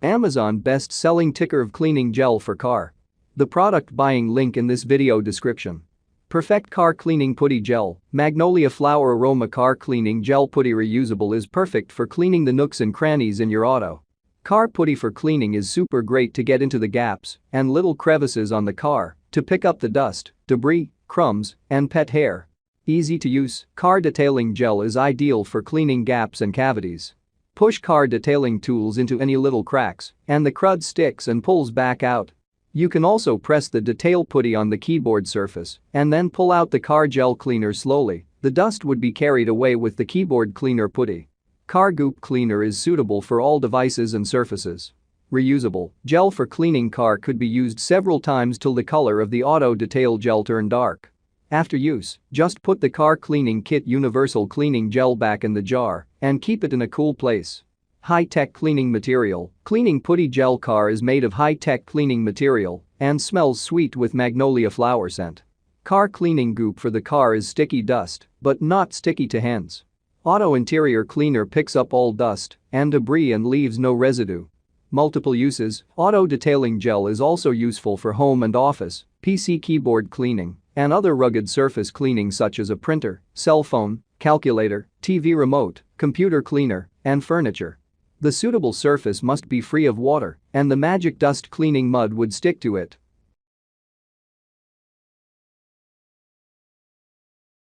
Amazon best-selling TICARVE Cleaning Gel for car. The product buying link in this video description. Perfect Car Cleaning Putty Gel. Magnolia Flower Aroma Car Cleaning Gel Putty Reusable is perfect for cleaning the nooks and crannies in your auto. Car putty for cleaning is super great to get into the gaps and little crevices on the car to pick up the dust, debris, crumbs, and pet hair. Easy to use, car detailing gel is ideal for cleaning gaps and cavities. Push car detailing tools into any little cracks, and the crud sticks and pulls back out. You can also press the detail putty on the keyboard surface and then pull out the car gel cleaner slowly. The dust would be carried away with the keyboard cleaner putty. Car goop cleaner is suitable for all devices and surfaces. Reusable, gel for cleaning car could be used several times till the color of the auto detail gel turn dark. After use, just put the car cleaning kit universal cleaning gel back in the jar and keep it in a cool place. High-tech cleaning material. Cleaning putty gel car is made of high-tech cleaning material and smells sweet with magnolia flower scent. Car cleaning goop for the car is sticky dust, but not sticky to hands. Auto interior cleaner picks up all dust and debris and leaves no residue. Multiple uses. Auto detailing gel is also useful for home and office, PC keyboard cleaning, and other rugged surface cleaning such as a printer, cell phone, calculator, TV remote, computer cleaner, and furniture. The suitable surface must be free of water, and the magic dust cleaning mud would stick to it.